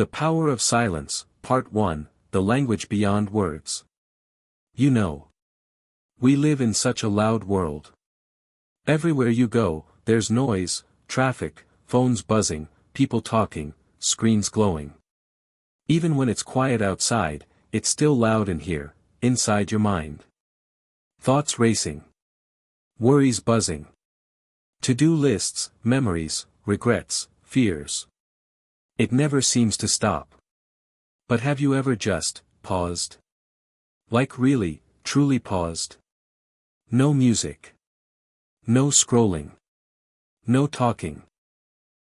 The Power of Silence, Part 1, The Language Beyond Words. You know, we live in such a loud world. Everywhere you go, there's noise, traffic, phones buzzing, people talking, screens glowing. Even when it's quiet outside, it's still loud in here, inside your mind. Thoughts racing. Worries buzzing. To-do lists, memories, regrets, fears. It never seems to stop. But have you ever just paused? Like really, truly paused? No music. No scrolling. No talking.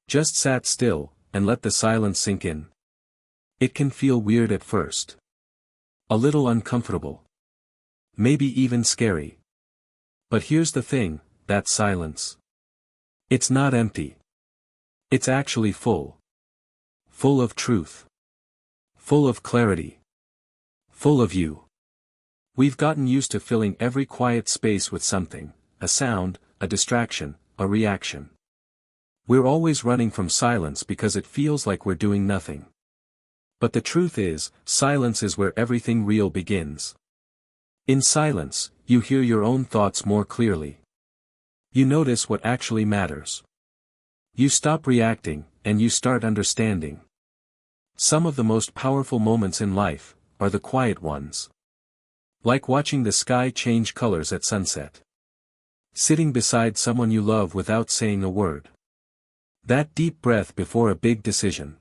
Just sat still, and let the silence sink in. It can feel weird at first. A little uncomfortable. Maybe even scary. But here's the thing, that silence. It's not empty. It's actually full. Full of truth. Full of clarity. Full of you. We've gotten used to filling every quiet space with something, a sound, a distraction, a reaction. We're always running from silence because it feels like we're doing nothing. But the truth is, silence is where everything real begins. In silence, you hear your own thoughts more clearly. You notice what actually matters. You stop reacting, and you start understanding. Some of the most powerful moments in life are the quiet ones. Like watching the sky change colors at sunset. Sitting beside someone you love without saying a word. That deep breath before a big decision.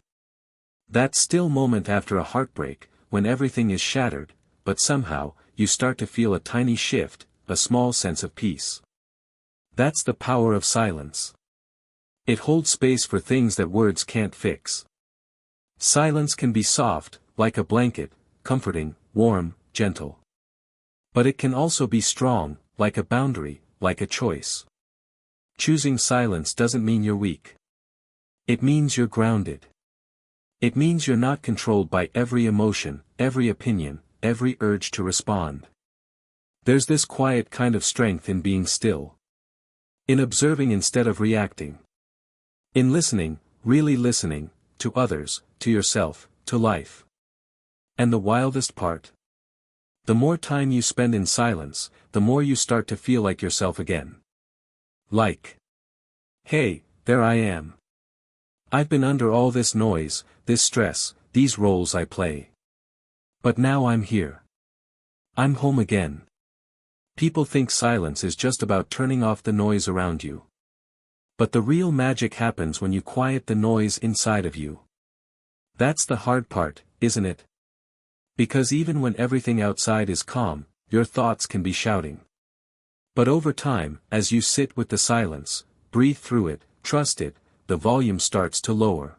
That still moment after a heartbreak, when everything is shattered, but somehow, you start to feel a tiny shift, a small sense of peace. That's the power of silence. It holds space for things that words can't fix. Silence can be soft, like a blanket, comforting, warm, gentle. But it can also be strong, like a boundary, like a choice. Choosing silence doesn't mean you're weak. It means you're grounded. It means you're not controlled by every emotion, every opinion, every urge to respond. There's this quiet kind of strength in being still. In observing instead of reacting. In listening, really listening, to others, to yourself, to life. And the wildest part? The more time you spend in silence, the more you start to feel like yourself again. Like, hey, there I am. I've been under all this noise, this stress, these roles I play. But now I'm here. I'm home again. People think silence is just about turning off the noise around you. But the real magic happens when you quiet the noise inside of you. That's the hard part, isn't it? Because even when everything outside is calm, your thoughts can be shouting. But over time, as you sit with the silence, breathe through it, trust it, the volume starts to lower.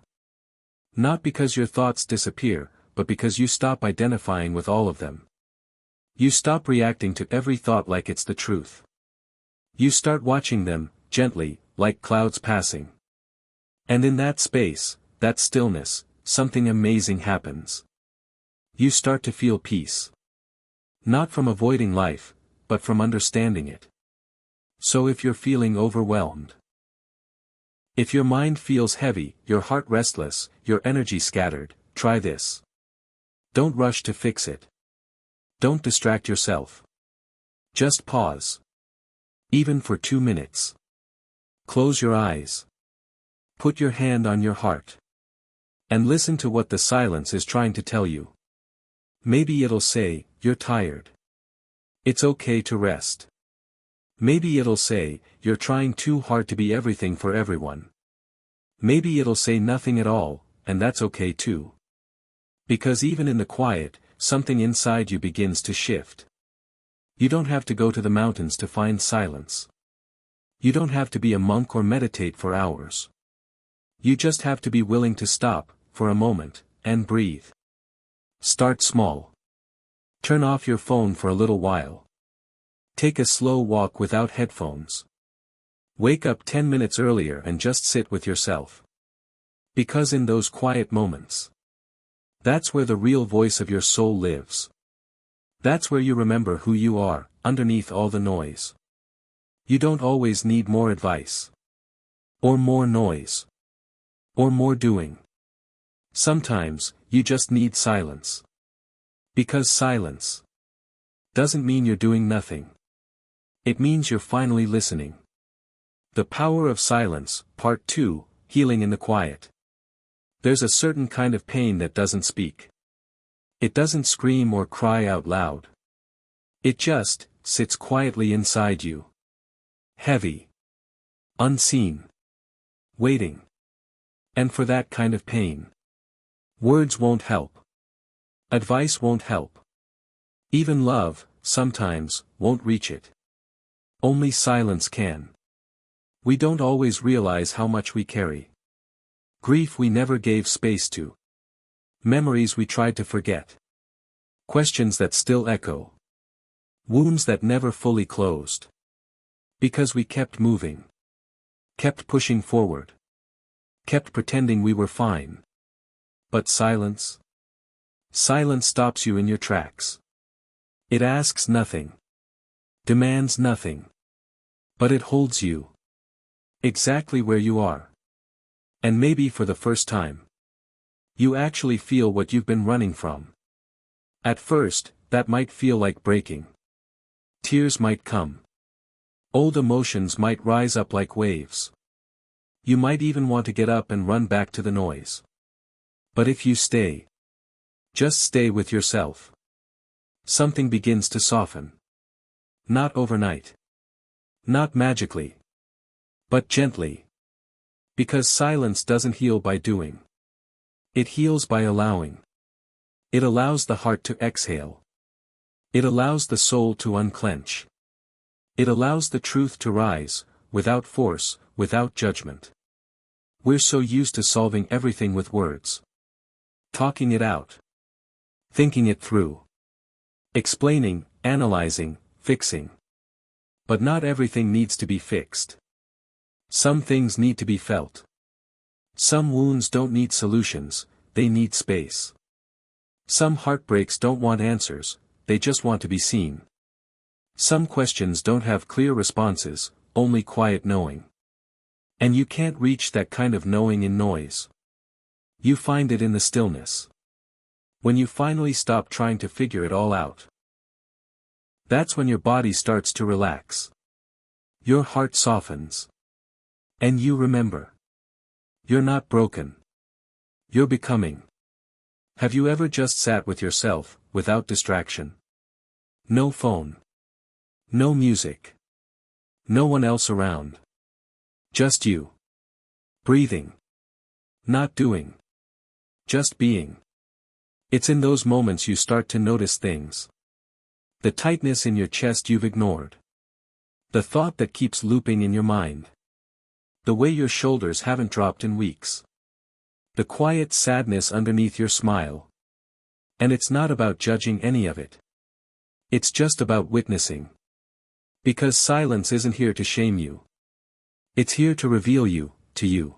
Not because your thoughts disappear, but because you stop identifying with all of them. You stop reacting to every thought like it's the truth. You start watching them, gently, like clouds passing. And in that space, that stillness, something amazing happens. You start to feel peace. Not from avoiding life, but from understanding it. So if you're feeling overwhelmed, if your mind feels heavy, your heart restless, your energy scattered, try this. Don't rush to fix it. Don't distract yourself. Just pause. Even for 2 minutes. Close your eyes. Put your hand on your heart. And listen to what the silence is trying to tell you. Maybe it'll say, you're tired. It's okay to rest. Maybe it'll say, you're trying too hard to be everything for everyone. Maybe it'll say nothing at all, and that's okay too. Because even in the quiet, something inside you begins to shift. You don't have to go to the mountains to find silence. You don't have to be a monk or meditate for hours. You just have to be willing to stop, for a moment, and breathe. Start small. Turn off your phone for a little while. Take a slow walk without headphones. Wake up 10 minutes earlier and just sit with yourself. Because in those quiet moments, that's where the real voice of your soul lives. That's where you remember who you are, underneath all the noise. You don't always need more advice. Or more noise. Or more doing. Sometimes, you just need silence. Because silence doesn't mean you're doing nothing. It means you're finally listening. The Power of Silence, Part 2, Healing in the Quiet. There's a certain kind of pain that doesn't speak. It doesn't scream or cry out loud. It just sits quietly inside you. Heavy. Unseen. Waiting. And for that kind of pain, words won't help. Advice won't help. Even love, sometimes, won't reach it. Only silence can. We don't always realize how much we carry. Grief we never gave space to. Memories we tried to forget. Questions that still echo. Wounds that never fully closed. Because we kept moving. Kept pushing forward. Kept pretending we were fine. But silence? Silence stops you in your tracks. It asks nothing. Demands nothing. But it holds you. Exactly where you are. And maybe for the first time, you actually feel what you've been running from. At first, that might feel like breaking. Tears might come. Old emotions might rise up like waves. You might even want to get up and run back to the noise. But if you stay, just stay with yourself, something begins to soften. Not overnight. Not magically. But gently. Because silence doesn't heal by doing. It heals by allowing. It allows the heart to exhale. It allows the soul to unclench. It allows the truth to rise, without force, without judgment. We're so used to solving everything with words. Talking it out. Thinking it through. Explaining, analyzing, fixing. But not everything needs to be fixed. Some things need to be felt. Some wounds don't need solutions, they need space. Some heartbreaks don't want answers, they just want to be seen. Some questions don't have clear responses, only quiet knowing. And you can't reach that kind of knowing in noise. You find it in the stillness. When you finally stop trying to figure it all out. That's when your body starts to relax. Your heart softens. And you remember. You're not broken. You're becoming. Have you ever just sat with yourself, without distraction? No phone. No music. No one else around. Just you. Breathing. Not doing. Just being. It's in those moments you start to notice things. The tightness in your chest you've ignored. The thought that keeps looping in your mind. The way your shoulders haven't dropped in weeks. The quiet sadness underneath your smile. And it's not about judging any of it. It's just about witnessing. Because silence isn't here to shame you. It's here to reveal you, to you.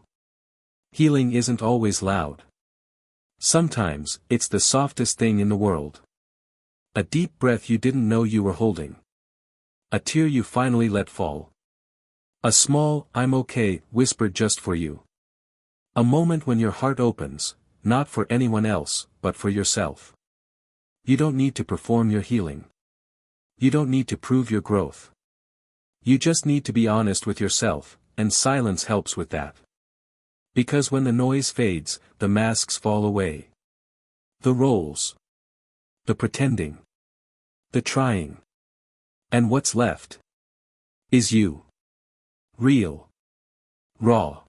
Healing isn't always loud. Sometimes, it's the softest thing in the world. A deep breath you didn't know you were holding. A tear you finally let fall. A small, "I'm okay," whispered just for you. A moment when your heart opens, not for anyone else, but for yourself. You don't need to perform your healing. You don't need to prove your growth. You just need to be honest with yourself, and silence helps with that. Because when the noise fades, the masks fall away. The roles. The pretending. The trying. And what's left is you. Real. Raw.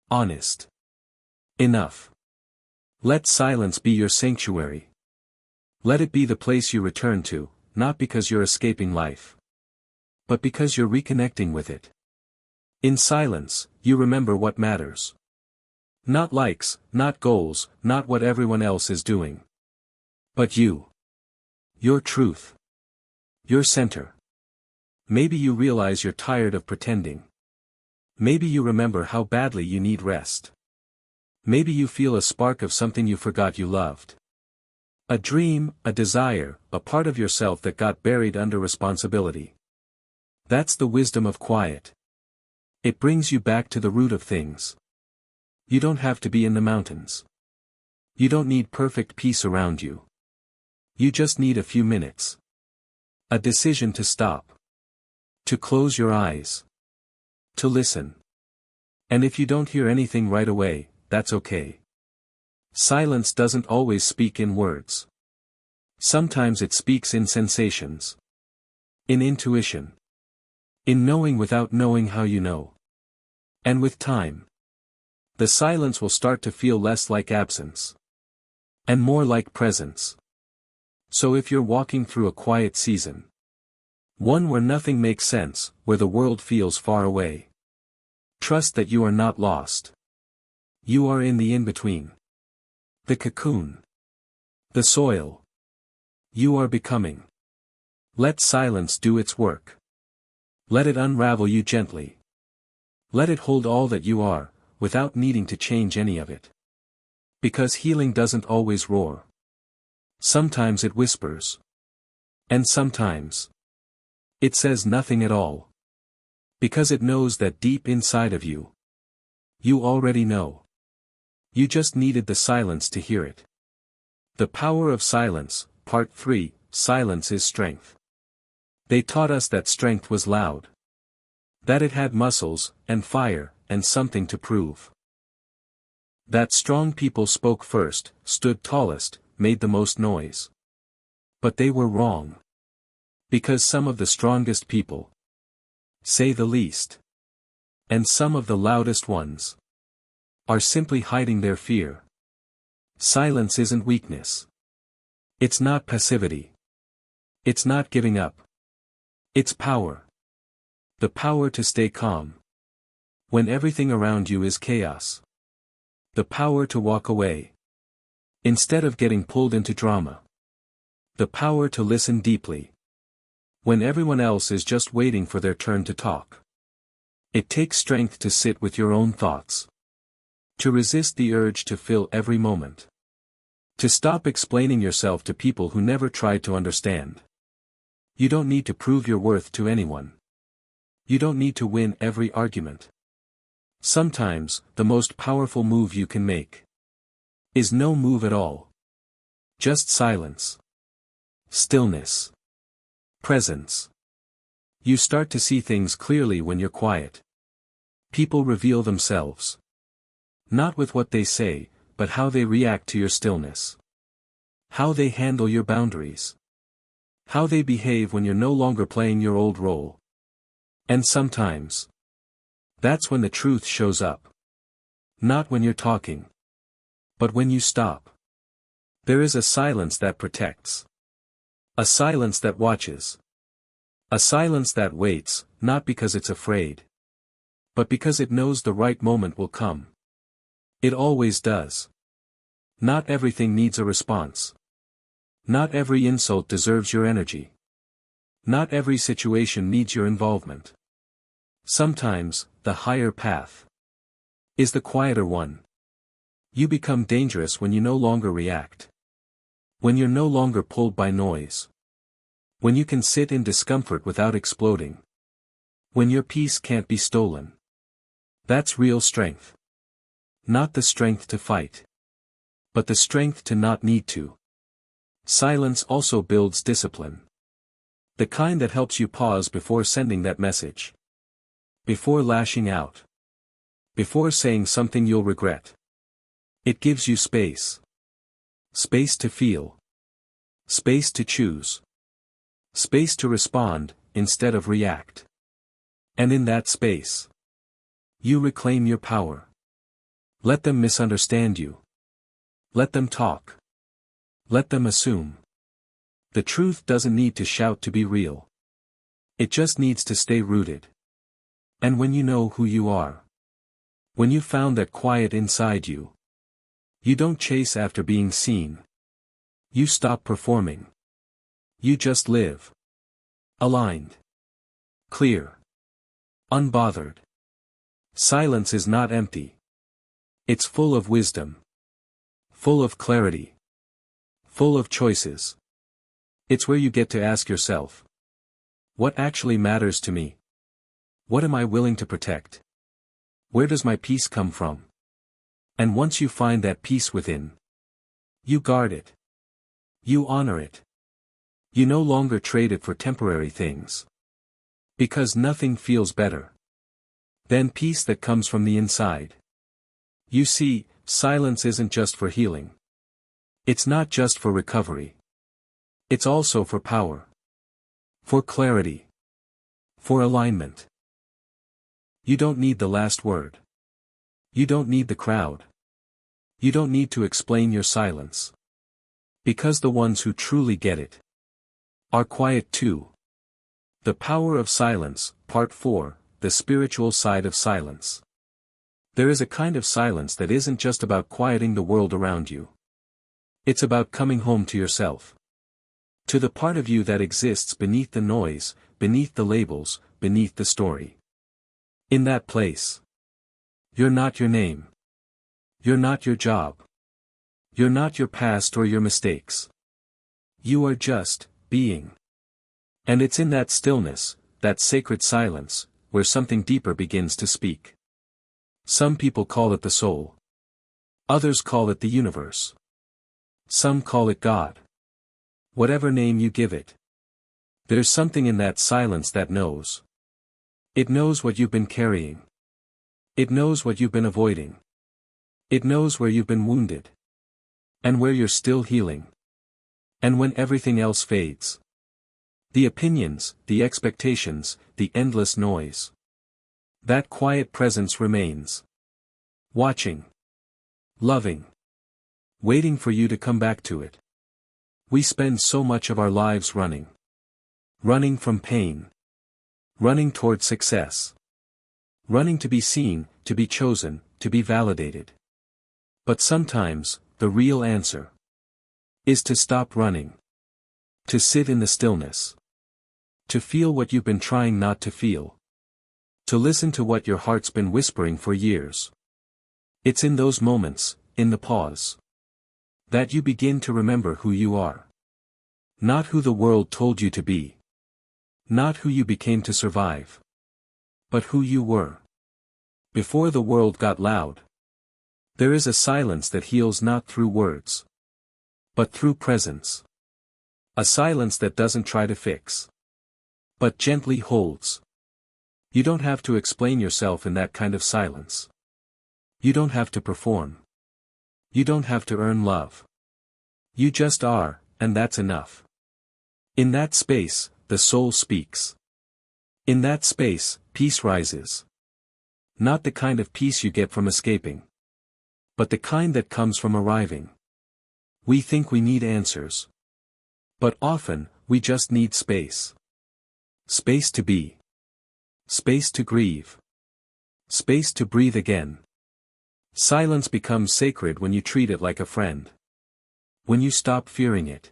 Honest. Enough. Let silence be your sanctuary. Let it be the place you return to, not because you're escaping life, but because you're reconnecting with it. In silence, you remember what matters. Not likes, not goals, not what everyone else is doing. But you. Your truth. Your center. Maybe you realize you're tired of pretending. Maybe you remember how badly you need rest. Maybe you feel a spark of something you forgot you loved. A dream, a desire, a part of yourself that got buried under responsibility. That's the wisdom of quiet. It brings you back to the root of things. You don't have to be in the mountains. You don't need perfect peace around you. You just need a few minutes. A decision to stop. To close your eyes. To listen. And if you don't hear anything right away, that's okay. Silence doesn't always speak in words. Sometimes it speaks in sensations. In intuition. In knowing without knowing how you know. And with time, the silence will start to feel less like absence. And more like presence. So if you're walking through a quiet season, one where nothing makes sense, where the world feels far away, trust that you are not lost. You are in the in-between. The cocoon. The soil. You are becoming. Let silence do its work. Let it unravel you gently. Let it hold all that you are, without needing to change any of it. Because healing doesn't always roar. Sometimes it whispers. And sometimes it says nothing at all. Because it knows that deep inside of you, you already know. You just needed the silence to hear it. The Power of Silence, Part 3, Silence is Strength. They taught us that strength was loud. That it had muscles, and fire, and something to prove. That strong people spoke first, stood tallest, made the most noise. But they were wrong. Because some of the strongest people, say the least, and some of the loudest ones, are simply hiding their fear. Silence isn't weakness. It's not passivity. It's not giving up. It's power. The power to stay calm. When everything around you is chaos. The power to walk away. Instead of getting pulled into drama. The power to listen deeply. When everyone else is just waiting for their turn to talk. It takes strength to sit with your own thoughts. To resist the urge to fill every moment. To stop explaining yourself to people who never tried to understand. You don't need to prove your worth to anyone. You don't need to win every argument. Sometimes, the most powerful move you can make is no move at all. Just silence. Stillness. Presence. You start to see things clearly when you're quiet. People reveal themselves. Not with what they say, but how they react to your stillness. How they handle your boundaries. How they behave when you're no longer playing your old role. And sometimes, that's when the truth shows up. Not when you're talking. But when you stop. There is a silence that protects. A silence that watches. A silence that waits, not because it's afraid. But because it knows the right moment will come. It always does. Not everything needs a response. Not every insult deserves your energy. Not every situation needs your involvement. Sometimes, the higher path is the quieter one. You become dangerous when you no longer react. When you're no longer pulled by noise. When you can sit in discomfort without exploding. When your peace can't be stolen. That's real strength. Not the strength to fight. But the strength to not need to. Silence also builds discipline. The kind that helps you pause before sending that message. Before lashing out. Before saying something you'll regret. It gives you space. Space to feel. Space to choose. Space to respond, instead of react. And in that space, you reclaim your power. Let them misunderstand you. Let them talk. Let them assume. The truth doesn't need to shout to be real. It just needs to stay rooted. And when you know who you are. When you found that quiet inside you. You don't chase after being seen. You stop performing. You just live. Aligned. Clear. Unbothered. Silence is not empty. It's full of wisdom. Full of clarity. Full of choices. It's where you get to ask yourself. What actually matters to me? What am I willing to protect? Where does my peace come from? And once you find that peace within, You guard it. You honor it. You no longer trade it for temporary things. Because nothing feels better than peace that comes from the inside. You see, silence isn't just for healing. It's not just for recovery. It's also for power. For clarity. For alignment. You don't need the last word. You don't need the crowd. You don't need to explain your silence. Because the ones who truly get it are quiet too. The Power of Silence, Part 4, The Spiritual Side of Silence. There is a kind of silence that isn't just about quieting the world around you. It's about coming home to yourself. To the part of you that exists beneath the noise, beneath the labels, beneath the story. In that place. You're not your name. You're not your job. You're not your past or your mistakes. You are just being. And it's in that stillness, that sacred silence, where something deeper begins to speak. Some people call it the soul. Others call it the universe. Some call it God. Whatever name you give it. There's something in that silence that knows. It knows what you've been carrying. It knows what you've been avoiding. It knows where you've been wounded. And where you're still healing. And when everything else fades. The opinions, the expectations, the endless noise. That quiet presence remains. Watching. Loving. Waiting for you to come back to it. We spend so much of our lives running. Running from pain. Running toward success. Running to be seen, to be chosen, to be validated. But sometimes, the real answer is to stop running. To sit in the stillness. To feel what you've been trying not to feel. To listen to what your heart's been whispering for years. It's in those moments, in the pause, that you begin to remember who you are. Not who the world told you to be. Not who you became to survive. But who you were. Before the world got loud. There is a silence that heals not through words. But through presence. A silence that doesn't try to fix. But gently holds. You don't have to explain yourself in that kind of silence. You don't have to perform. You don't have to earn love. You just are, and that's enough. In that space, the soul speaks. In that space, peace rises. Not the kind of peace you get from escaping. But the kind that comes from arriving. We think we need answers. But often, we just need space. Space to be. Space to grieve. Space to breathe again. Silence becomes sacred when you treat it like a friend. When you stop fearing it.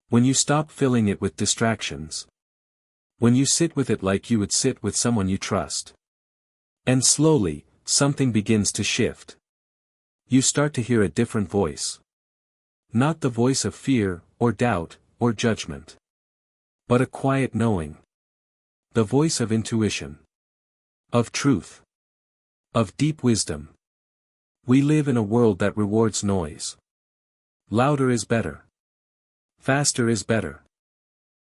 When you stop filling it with distractions. When you sit with it like you would sit with someone you trust. And slowly, something begins to shift. You start to hear a different voice. Not the voice of fear, or doubt, or judgment. But a quiet knowing. The voice of intuition. Of truth. Of deep wisdom. We live in a world that rewards noise. Louder is better. Faster is better.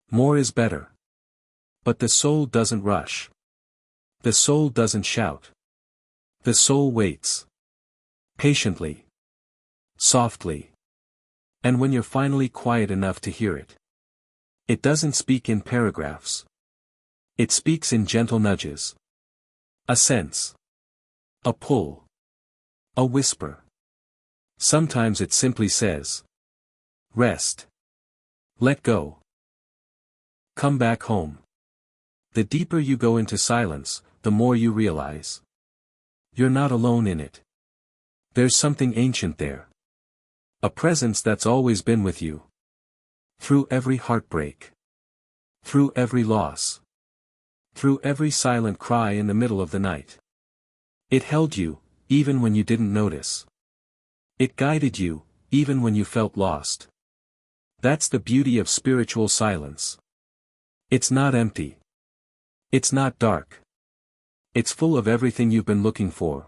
More is better. But the soul doesn't rush. The soul doesn't shout. The soul waits. Patiently. Softly. And when you're finally quiet enough to hear it. It doesn't speak in paragraphs. It speaks in gentle nudges. A sense. A pull. A whisper. Sometimes it simply says. Rest. Let go. Come back home. The deeper you go into silence, the more you realize. You're not alone in it. There's something ancient there. A presence that's always been with you. Through every heartbreak. Through every loss. Through every silent cry in the middle of the night. It held you, even when you didn't notice. It guided you, even when you felt lost. That's the beauty of spiritual silence. It's not empty. It's not dark. It's full of everything you've been looking for.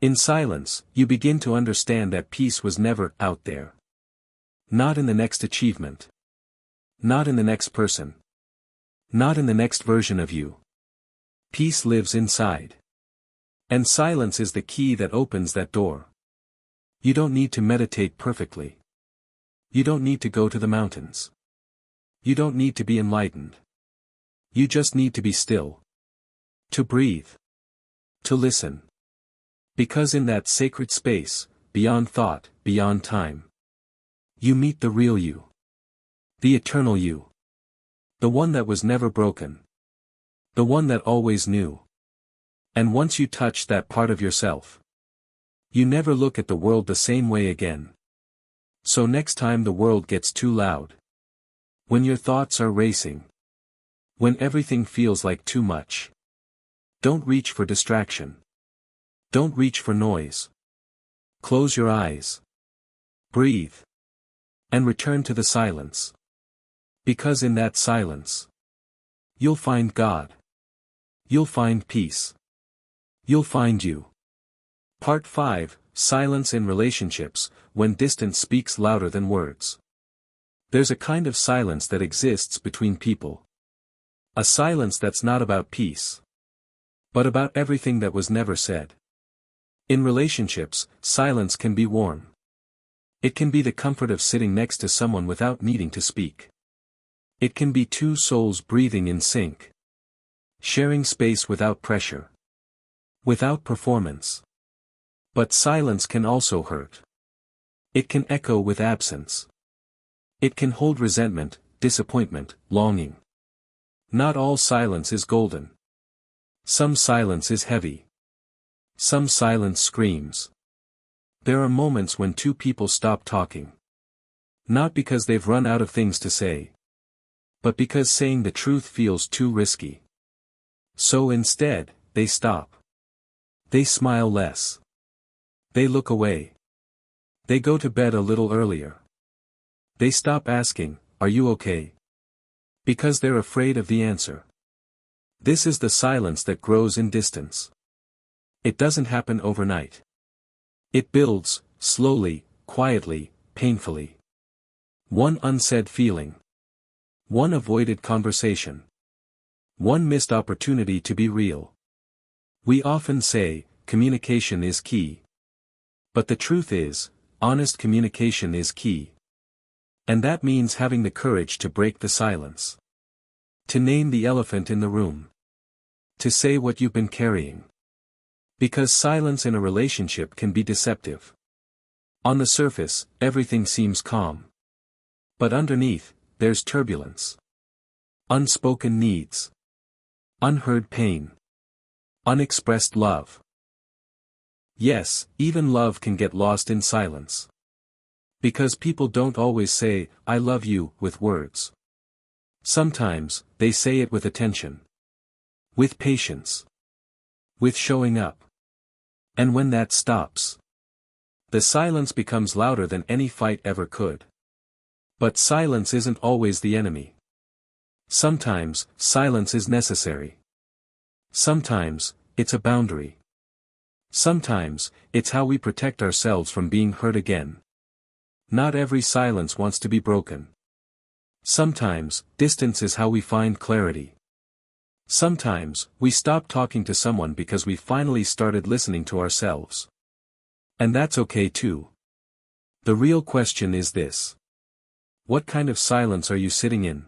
In silence, you begin to understand that peace was never out there. Not in the next achievement. Not in the next person. Not in the next version of you. Peace lives inside. And silence is the key that opens that door. You don't need to meditate perfectly. You don't need to go to the mountains. You don't need to be enlightened. You just need to be still. To breathe. To listen. Because in that sacred space, beyond thought, beyond time, you meet the real you. The eternal you. The one that was never broken. The one that always knew. And once you touch that part of yourself, you never look at the world the same way again. So next time the world gets too loud, when your thoughts are racing, when everything feels like too much, don't reach for distraction. Don't reach for noise. Close your eyes. Breathe. And return to the silence. Because in that silence, you'll find God. You'll find peace. You'll find you. Part 5, Silence in Relationships, When Distance Speaks Louder Than Words. There's a kind of silence that exists between people. A silence that's not about peace, but about everything that was never said. In relationships, silence can be warm. It can be the comfort of sitting next to someone without needing to speak. It can be two souls breathing in sync. Sharing space without pressure. Without performance. But silence can also hurt. It can echo with absence. It can hold resentment, disappointment, longing. Not all silence is golden. Some silence is heavy. Some silence screams. There are moments when two people stop talking. Not because they've run out of things to say, but because saying the truth feels too risky. So instead, they stop. They smile less. They look away. They go to bed a little earlier. They stop asking, "Are you okay?" Because they're afraid of the answer. This is the silence that grows in distance. It doesn't happen overnight. It builds, slowly, quietly, painfully. One unsaid feeling. One avoided conversation. One missed opportunity to be real. We often say, communication is key. But the truth is, honest communication is key. And that means having the courage to break the silence. To name the elephant in the room. To say what you've been carrying. Because silence in a relationship can be deceptive. On the surface, everything seems calm. But underneath, there's turbulence. Unspoken needs. Unheard pain. Unexpressed love. Yes, even love can get lost in silence. Because people don't always say, "I love you," with words. Sometimes, they say it with attention. With patience. With showing up. And when that stops, the silence becomes louder than any fight ever could. But silence isn't always the enemy. Sometimes, silence is necessary. Sometimes, it's a boundary. Sometimes, it's how we protect ourselves from being hurt again. Not every silence wants to be broken. Sometimes, distance is how we find clarity. Sometimes, we stop talking to someone because we finally started listening to ourselves. And that's okay too. The real question is this. What kind of silence are you sitting in?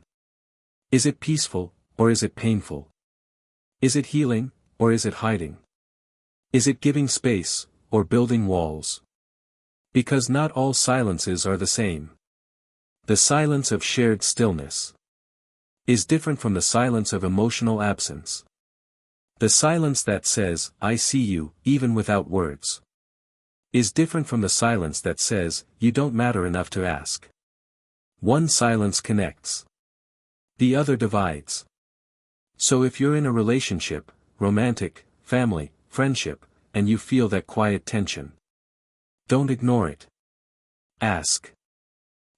Is it peaceful, or is it painful? Is it healing, or is it hiding? Is it giving space, or building walls? Because not all silences are the same. The silence of shared stillness is different from the silence of emotional absence. The silence that says, "I see you," even without words, is different from the silence that says, "You don't matter enough to ask." One silence connects. The other divides. So if you're in a relationship, romantic, family, friendship, and you feel that quiet tension, don't ignore it. Ask.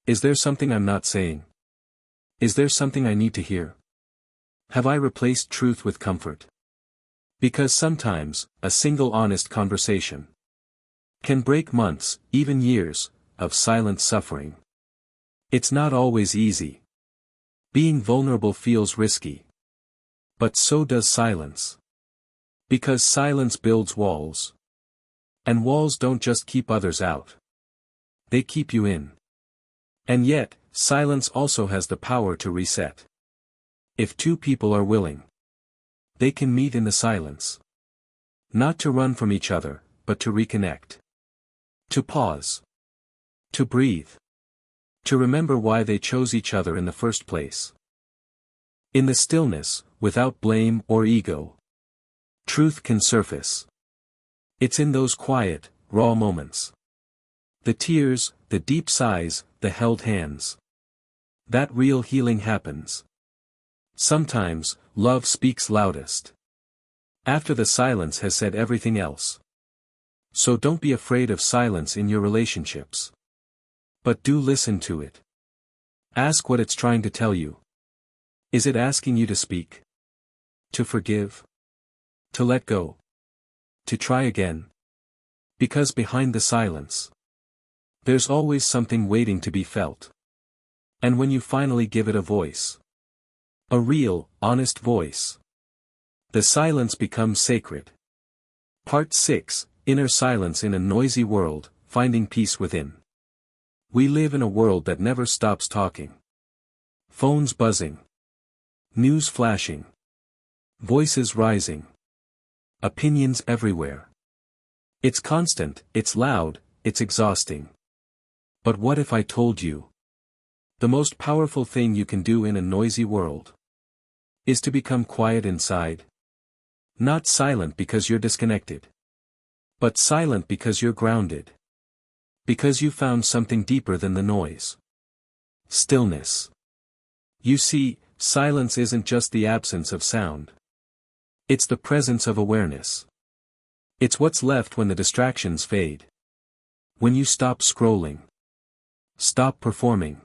Is there something I'm not saying? Is there something I need to hear? Have I replaced truth with comfort? Because sometimes, a single honest conversation can break months, even years, of silent suffering. It's not always easy. Being vulnerable feels risky. But so does silence. Because silence builds walls. And walls don't just keep others out. They keep you in. And yet, silence also has the power to reset. If two people are willing, they can meet in the silence. Not to run from each other, but to reconnect. To pause. To breathe. To remember why they chose each other in the first place. In the stillness, without blame or ego, truth can surface. It's in those quiet, raw moments. The tears, the deep sighs, the held hands. That real healing happens. Sometimes, love speaks loudest. After the silence has said everything else. So don't be afraid of silence in your relationships. But do listen to it. Ask what it's trying to tell you. Is it asking you to speak? To forgive? To let go? To try again? Because behind the silence, there's always something waiting to be felt. And when you finally give it a voice, a real, honest voice, the silence becomes sacred. Part 6, Inner Silence in a Noisy World, Finding Peace Within. We live in a world that never stops talking. Phones buzzing. News flashing. Voices rising. Opinions everywhere. It's constant, it's loud, it's exhausting. But what if I told you? The most powerful thing you can do in a noisy world is to become quiet inside. Not silent because you're disconnected. But silent because you're grounded. Because you found something deeper than the noise. Stillness. You see, silence isn't just the absence of sound. It's the presence of awareness. It's what's left when the distractions fade. When you stop scrolling. Stop performing.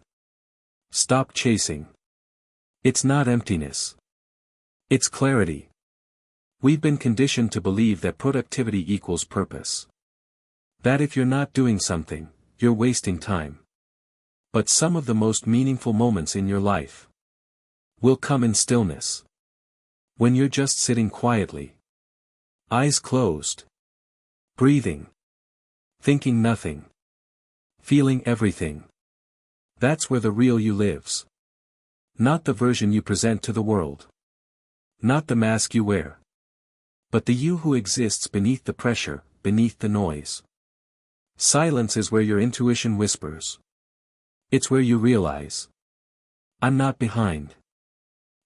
Stop chasing. It's not emptiness. It's clarity. We've been conditioned to believe that productivity equals purpose. That if you're not doing something, you're wasting time. But some of the most meaningful moments in your life will come in stillness. When you're just sitting quietly. Eyes closed. Breathing. Thinking nothing. Feeling everything. That's where the real you lives. Not the version you present to the world. Not the mask you wear. But the you who exists beneath the pressure, beneath the noise. Silence is where your intuition whispers. It's where you realize. I'm not behind.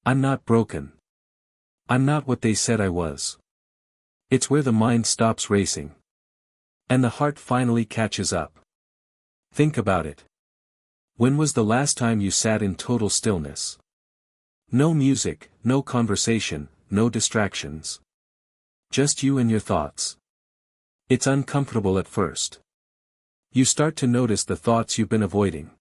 I'm not broken. I'm not what they said I was. It's where the mind stops racing. And the heart finally catches up. Think about it. When was the last time you sat in total stillness? No music, no conversation, no distractions. Just you and your thoughts. It's uncomfortable at first. You start to notice the thoughts you've been avoiding.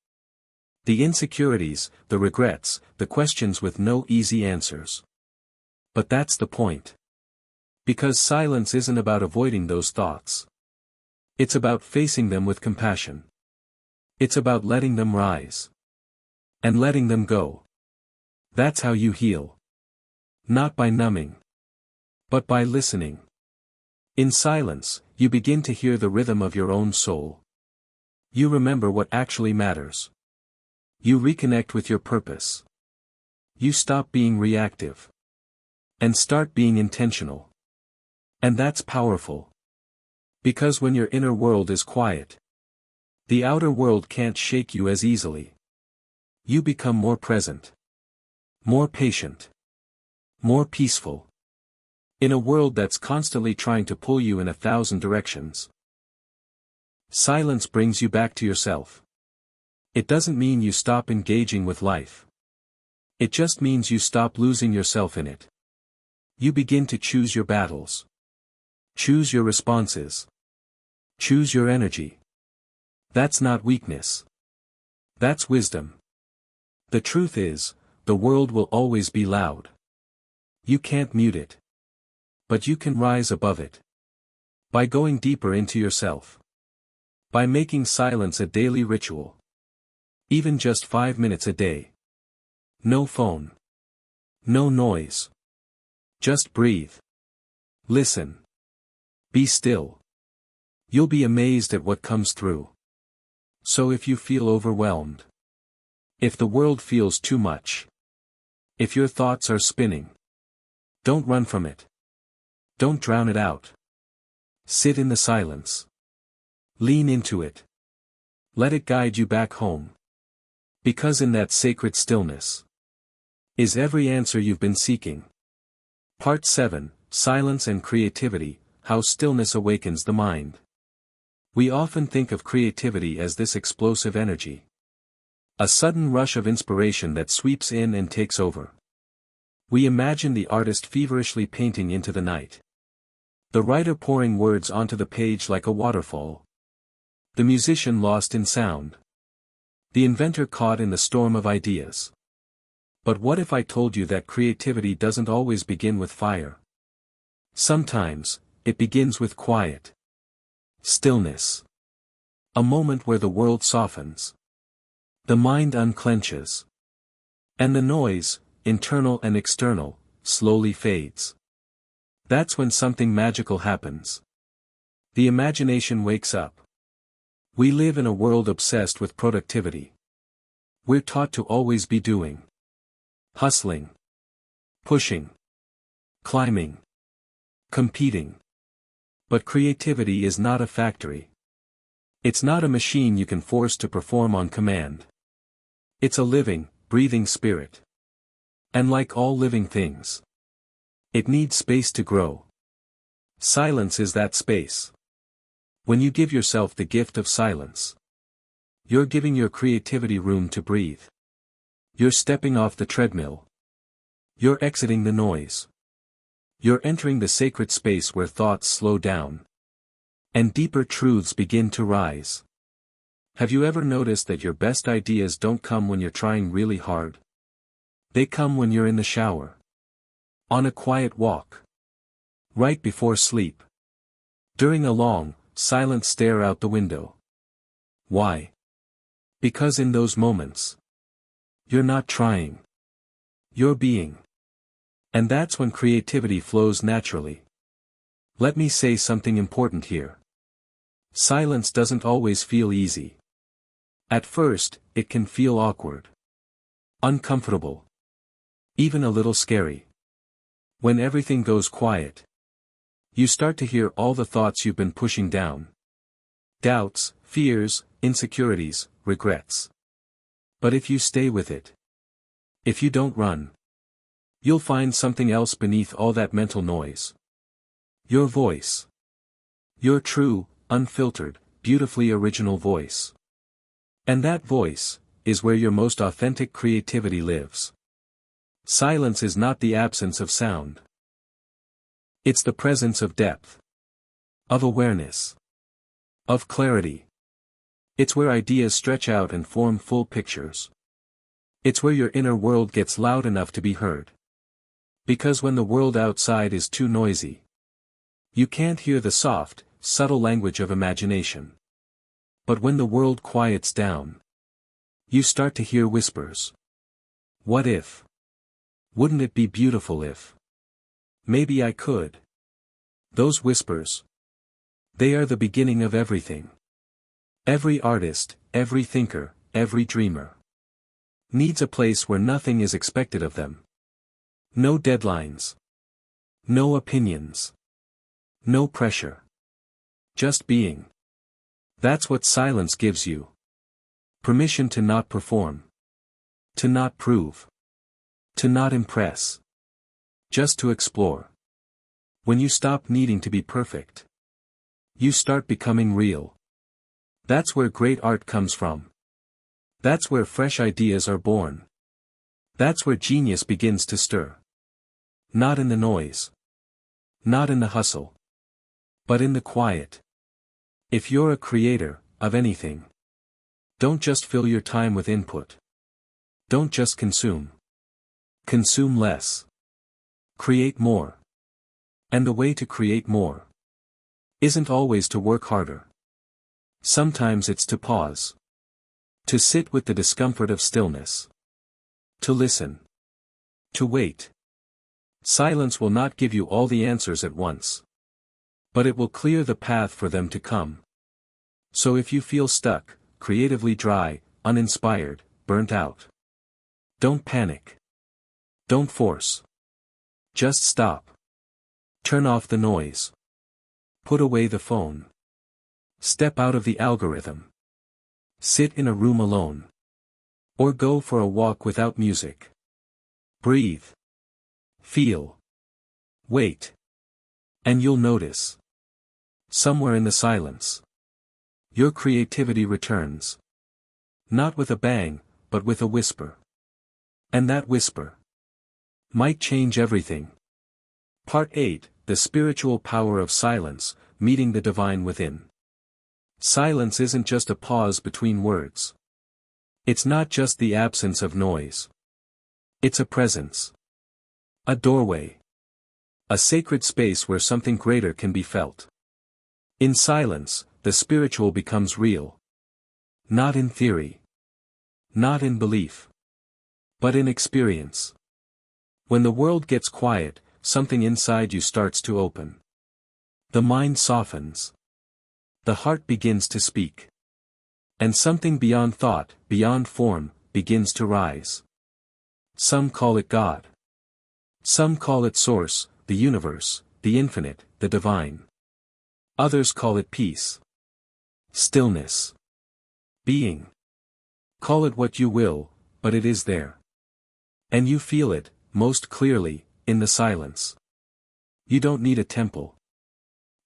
The insecurities, the regrets, the questions with no easy answers. But that's the point. Because silence isn't about avoiding those thoughts. It's about facing them with compassion. It's about letting them rise. And letting them go. That's how you heal. Not by numbing. But by listening. In silence, you begin to hear the rhythm of your own soul. You remember what actually matters. You reconnect with your purpose. You stop being reactive. And start being intentional. And that's powerful. Because when your inner world is quiet, the outer world can't shake you as easily. You become more present. More patient. More peaceful. In a world that's constantly trying to pull you in 1,000 directions. Silence brings you back to yourself. It doesn't mean you stop engaging with life. It just means you stop losing yourself in it. You begin to choose your battles. Choose your responses. Choose your energy. That's not weakness. That's wisdom. The truth is, the world will always be loud. You can't mute it. But you can rise above it. By going deeper into yourself. By making silence a daily ritual. Even just 5 minutes a day. No phone. No noise. Just breathe. Listen. Be still. You'll be amazed at what comes through. So if you feel overwhelmed, if the world feels too much, if your thoughts are spinning, don't run from it. Don't drown it out. Sit in the silence. Lean into it. Let it guide you back home. Because in that sacred stillness is every answer you've been seeking. Part 7, Silence and Creativity, How Stillness Awakens the Mind. We often think of creativity as this explosive energy. A sudden rush of inspiration that sweeps in and takes over. We imagine the artist feverishly painting into the night. The writer pouring words onto the page like a waterfall. The musician lost in sound. The inventor caught in the storm of ideas. But what if I told you that creativity doesn't always begin with fire? Sometimes, it begins with quiet. Stillness. A moment where the world softens. The mind unclenches. And the noise, internal and external, slowly fades. That's when something magical happens. The imagination wakes up. We live in a world obsessed with productivity. We're taught to always be doing. Hustling. Pushing. Climbing. Competing. But creativity is not a factory. It's not a machine you can force to perform on command. It's a living, breathing spirit. And like all living things, it needs space to grow. Silence is that space. When you give yourself the gift of silence, you're giving your creativity room to breathe. You're stepping off the treadmill. You're exiting the noise. You're entering the sacred space where thoughts slow down. And deeper truths begin to rise. Have you ever noticed that your best ideas don't come when you're trying really hard? They come when you're in the shower. On a quiet walk. Right before sleep. During a long, silent stare out the window. Why? Because in those moments, you're not trying. You're being. And that's when creativity flows naturally. Let me say something important here. Silence doesn't always feel easy. At first, it can feel awkward. Uncomfortable. Even a little scary. When everything goes quiet, you start to hear all the thoughts you've been pushing down. Doubts, fears, insecurities, regrets. But if you stay with it, if you don't run, you'll find something else beneath all that mental noise. Your voice. Your true, unfiltered, beautifully original voice. And that voice is where your most authentic creativity lives. Silence is not the absence of sound. It's the presence of depth. Of awareness. Of clarity. It's where ideas stretch out and form full pictures. It's where your inner world gets loud enough to be heard. Because when the world outside is too noisy, you can't hear the soft, subtle language of imagination. But when the world quiets down, you start to hear whispers. What if? Wouldn't it be beautiful if? Maybe I could. Those whispers. They are the beginning of everything. Every artist, every thinker, every dreamer needs a place where nothing is expected of them. No deadlines. No opinions. No pressure. Just being. That's what silence gives you. Permission to not perform. To not prove. To not impress. Just to explore. When you stop needing to be perfect, you start becoming real. That's where great art comes from. That's where fresh ideas are born. That's where genius begins to stir. Not in the noise. Not in the hustle. But in the quiet. If you're a creator, of anything, don't just fill your time with input. Don't just consume. Consume less. Create more. And the way to create more isn't always to work harder. Sometimes it's to pause. To sit with the discomfort of stillness. To listen. To wait. Silence will not give you all the answers at once. But it will clear the path for them to come. So if you feel stuck, creatively dry, uninspired, burnt out, don't panic. Don't force. Just stop. Turn off the noise. Put away the phone. Step out of the algorithm. Sit in a room alone. Or go for a walk without music. Breathe. Feel. Wait. And you'll notice. Somewhere in the silence. Your creativity returns. Not with a bang, but with a whisper. And that whisper might change everything. Part 8, The Spiritual Power of Silence, Meeting the Divine Within. Silence isn't just a pause between words. It's not just the absence of noise. It's a presence. A doorway. A sacred space where something greater can be felt. In silence, the spiritual becomes real. Not in theory. Not in belief. But in experience. When the world gets quiet, something inside you starts to open. The mind softens. The heart begins to speak. And something beyond thought, beyond form, begins to rise. Some call it God. Some call it Source, the universe, the infinite, the divine. Others call it peace. Stillness. Being. Call it what you will, but it is there. And you feel it, most clearly, in the silence. You don't need a temple.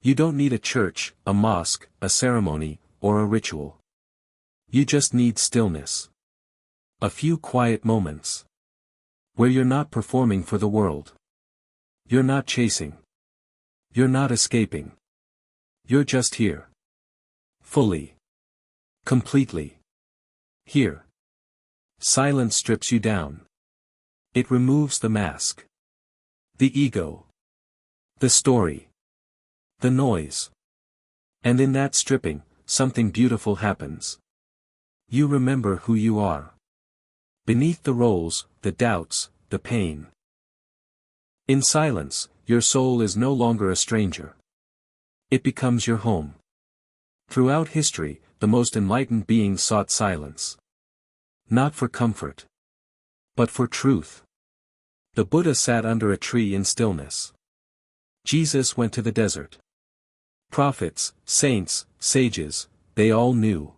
You don't need a church, a mosque, a ceremony, or a ritual. You just need stillness. A few quiet moments. Where you're not performing for the world. You're not chasing. You're not escaping. You're just here. Fully. Completely. Here. Silence strips you down. It removes the mask. The ego. The story. The noise. And in that stripping, something beautiful happens. You remember who you are. Beneath the roles, the doubts, the pain. In silence, your soul is no longer a stranger. It becomes your home. Throughout history, the most enlightened beings sought silence. Not for comfort. But for truth. The Buddha sat under a tree in stillness. Jesus went to the desert. Prophets, saints, sages, they all knew.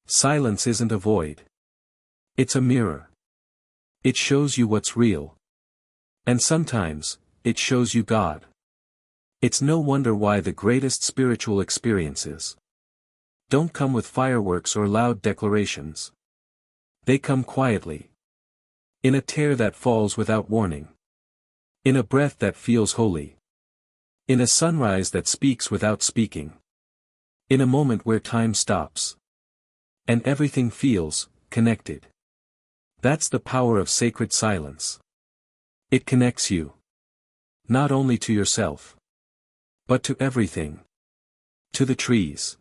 Silence isn't a void. It's a mirror. It shows you what's real. And sometimes, it shows you God. It's no wonder why the greatest spiritual experiences don't come with fireworks or loud declarations. They come quietly. In a tear that falls without warning. In a breath that feels holy. In a sunrise that speaks without speaking. In a moment where time stops. And everything feels connected. That's the power of sacred silence. It connects you. Not only to yourself. But to everything. To the trees.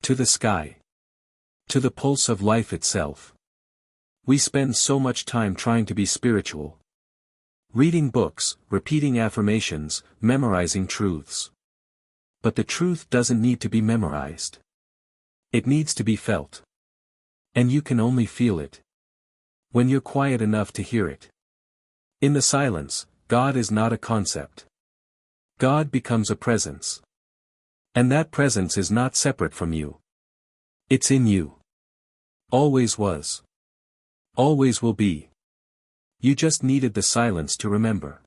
To the sky. To the pulse of life itself. We spend so much time trying to be spiritual. Reading books, repeating affirmations, memorizing truths. But the truth doesn't need to be memorized. It needs to be felt. And you can only feel it when you're quiet enough to hear it. In the silence, God is not a concept. God becomes a presence. And that presence is not separate from you. It's in you. Always was. Always will be. You just needed the silence to remember.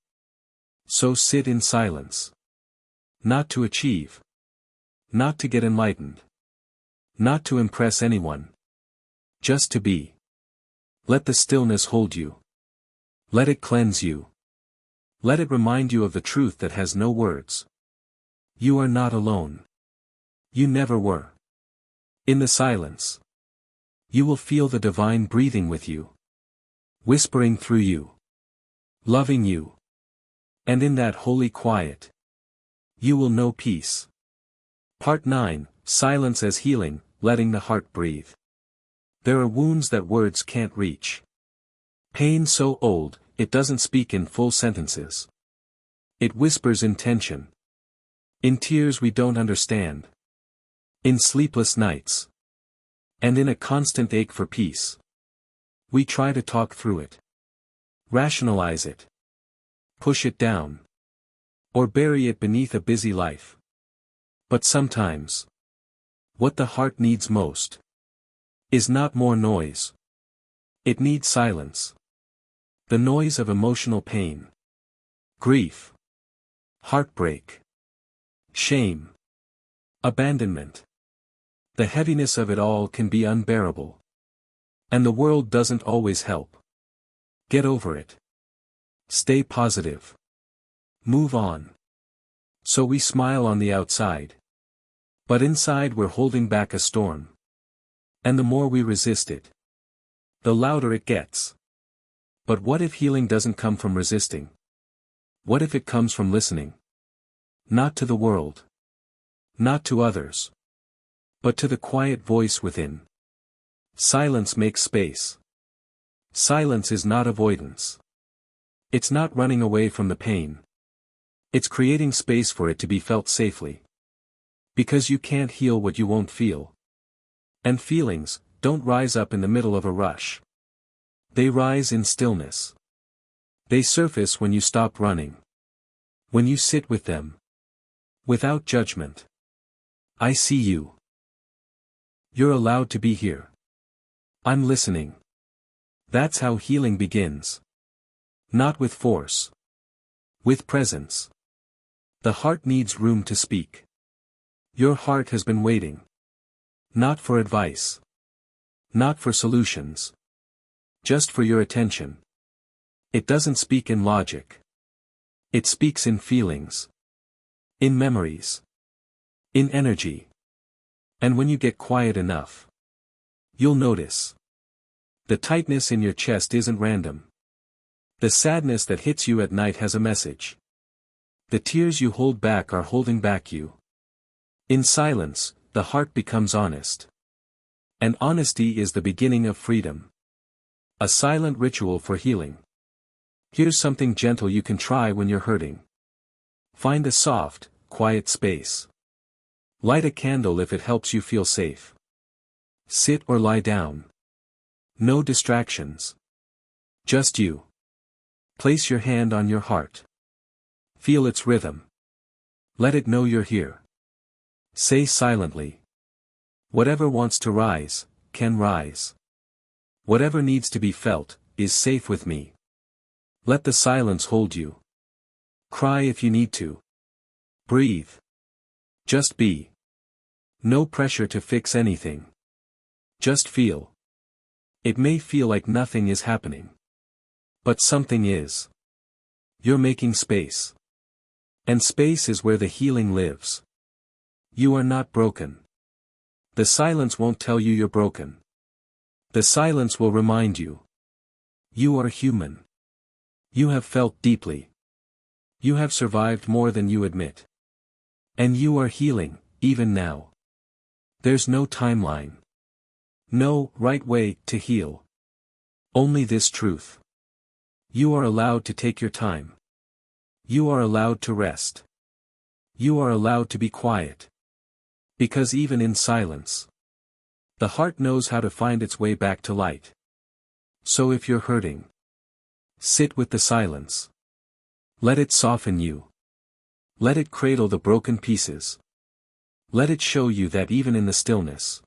So sit in silence. Not to achieve. Not to get enlightened. Not to impress anyone. Just to be. Let the stillness hold you. Let it cleanse you. Let it remind you of the truth that has no words. You are not alone. You never were. In the silence. You will feel the divine breathing with you. Whispering through you. Loving you. And in that holy quiet. You will know peace. Part 9, Silence as healing, letting the heart breathe. There are wounds that words can't reach. Pain so old, it doesn't speak in full sentences. It whispers in tension. In tears we don't understand. In sleepless nights. And in a constant ache for peace. We try to talk through it. Rationalize it. Push it down. Or bury it beneath a busy life. But sometimes, what the heart needs most is not more noise. It needs silence. The noise of emotional pain. Grief. Heartbreak. Shame. Abandonment. The heaviness of it all can be unbearable. And the world doesn't always help. Get over it. Stay positive. Move on. So we smile on the outside. But inside we're holding back a storm. And the more we resist it, the louder it gets. But what if healing doesn't come from resisting? What if it comes from listening? Not to the world. Not to others. But to the quiet voice within. Silence makes space. Silence is not avoidance. It's not running away from the pain. It's creating space for it to be felt safely. Because you can't heal what you won't feel. And feelings don't rise up in the middle of a rush. They rise in stillness. They surface when you stop running. When you sit with them. Without judgment. I see you. You're allowed to be here. I'm listening. That's how healing begins. Not with force. With presence. The heart needs room to speak. Your heart has been waiting. Not for advice. Not for solutions. Just for your attention. It doesn't speak in logic. It speaks in feelings. In memories. In energy. And when you get quiet enough, you'll notice. The tightness in your chest isn't random. The sadness that hits you at night has a message. The tears you hold back are holding back you. In silence, the heart becomes honest. And honesty is the beginning of freedom. A silent ritual for healing. Here's something gentle you can try when you're hurting. Find a soft, quiet space. Light a candle if it helps you feel safe. Sit or lie down. No distractions. Just you. Place your hand on your heart. Feel its rhythm. Let it know you're here. Say silently. Whatever wants to rise, can rise. Whatever needs to be felt, is safe with me. Let the silence hold you. Cry if you need to. Breathe. Just be. No pressure to fix anything. Just feel. It may feel like nothing is happening. But something is. You're making space. And space is where the healing lives. You are not broken. The silence won't tell you you're broken. The silence will remind you. You are human. You have felt deeply. You have survived more than you admit. And you are healing, even now. There's no timeline. No right way to heal. Only this truth. You are allowed to take your time. You are allowed to rest. You are allowed to be quiet. Because even in silence, the heart knows how to find its way back to light. So if you're hurting, sit with the silence. Let it soften you. Let it cradle the broken pieces. Let it show you that even in the stillness,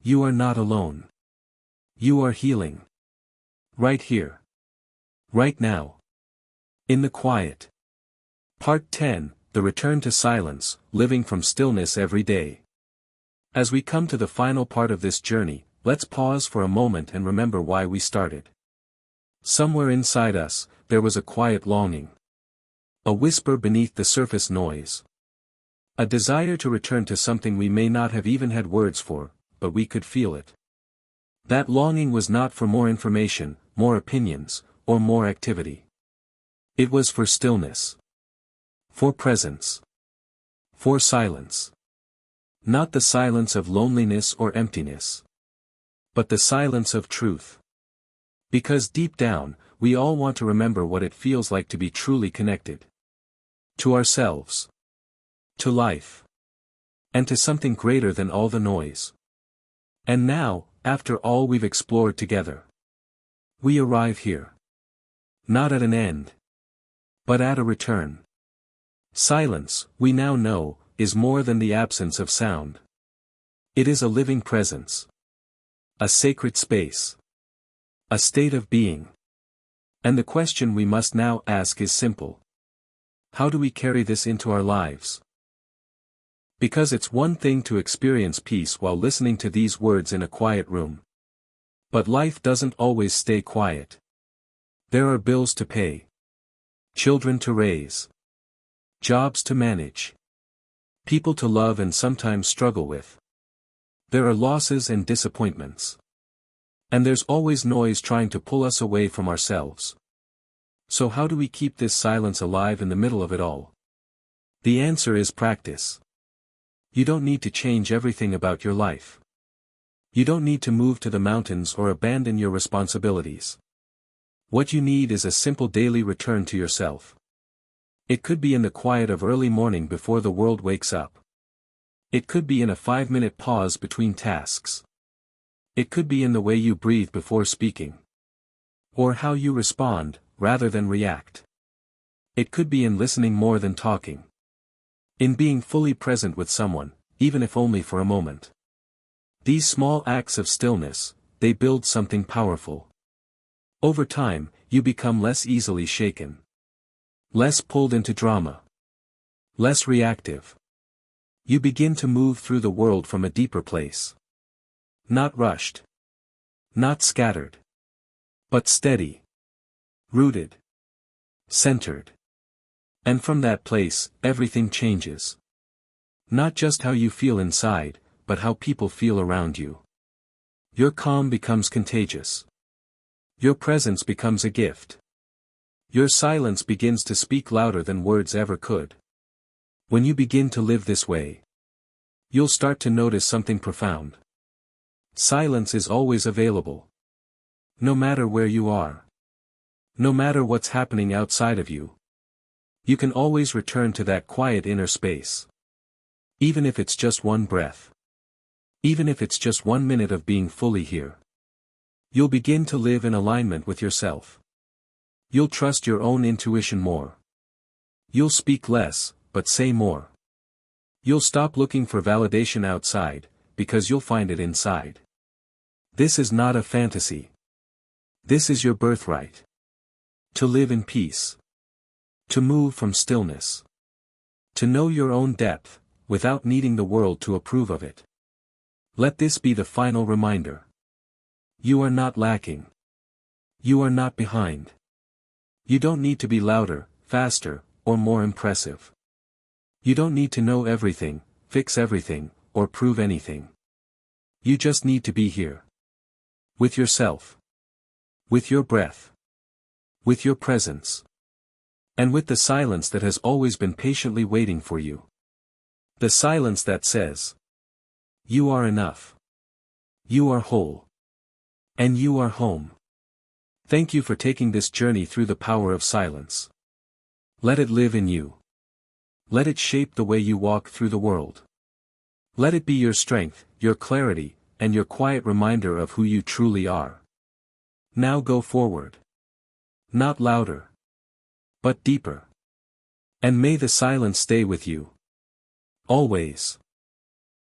you are not alone. You are healing. Right here. Right now. In the quiet. Part 10, The Return to Silence, Living from Stillness Every Day. As we come to the final part of this journey, let's pause for a moment and remember why we started. Somewhere inside us, there was a quiet longing. A whisper beneath the surface noise. A desire to return to something we may not have even had words for, but we could feel it. That longing was not for more information, more opinions, or more activity. It was for stillness. For presence. For silence. Not the silence of loneliness or emptiness, but the silence of truth. Because deep down, we all want to remember what it feels like to be truly connected. To ourselves. To life. And to something greater than all the noise. And now, after all we've explored together, we arrive here. Not at an end, but at a return. Silence, we now know, is more than the absence of sound. It is a living presence. A sacred space. A state of being. And the question we must now ask is simple. How do we carry this into our lives? Because it's one thing to experience peace while listening to these words in a quiet room. But life doesn't always stay quiet. There are bills to pay. Children to raise. Jobs to manage. People to love and sometimes struggle with. There are losses and disappointments. And there's always noise trying to pull us away from ourselves. So how do we keep this silence alive in the middle of it all? The answer is practice. You don't need to change everything about your life. You don't need to move to the mountains or abandon your responsibilities. What you need is a simple daily return to yourself. It could be in the quiet of early morning before the world wakes up. It could be in a 5-minute pause between tasks. It could be in the way you breathe before speaking. Or how you respond, rather than react. It could be in listening more than talking. In being fully present with someone, even if only for a moment. These small acts of stillness, they build something powerful. Over time, you become less easily shaken. Less pulled into drama. Less reactive. You begin to move through the world from a deeper place. Not rushed. Not scattered. But steady. Rooted. Centered. And from that place, everything changes. Not just how you feel inside, but how people feel around you. Your calm becomes contagious. Your presence becomes a gift. Your silence begins to speak louder than words ever could. When you begin to live this way, you'll start to notice something profound. Silence is always available. No matter where you are. No matter what's happening outside of you. You can always return to that quiet inner space. Even if it's just one breath. Even if it's just 1 minute of being fully here. You'll begin to live in alignment with yourself. You'll trust your own intuition more. You'll speak less, but say more. You'll stop looking for validation outside, because you'll find it inside. This is not a fantasy. This is your birthright. To live in peace. To move from stillness. To know your own depth, without needing the world to approve of it. Let this be the final reminder. You are not lacking. You are not behind. You don't need to be louder, faster, or more impressive. You don't need to know everything, fix everything, or prove anything. You just need to be here. With yourself. With your breath. With your presence. And with the silence that has always been patiently waiting for you. The silence that says, you are enough. You are whole. And you are home. Thank you for taking this journey through the power of silence. Let it live in you. Let it shape the way you walk through the world. Let it be your strength, your clarity, and your quiet reminder of who you truly are. Now go forward. Not louder. But deeper. And may the silence stay with you. Always.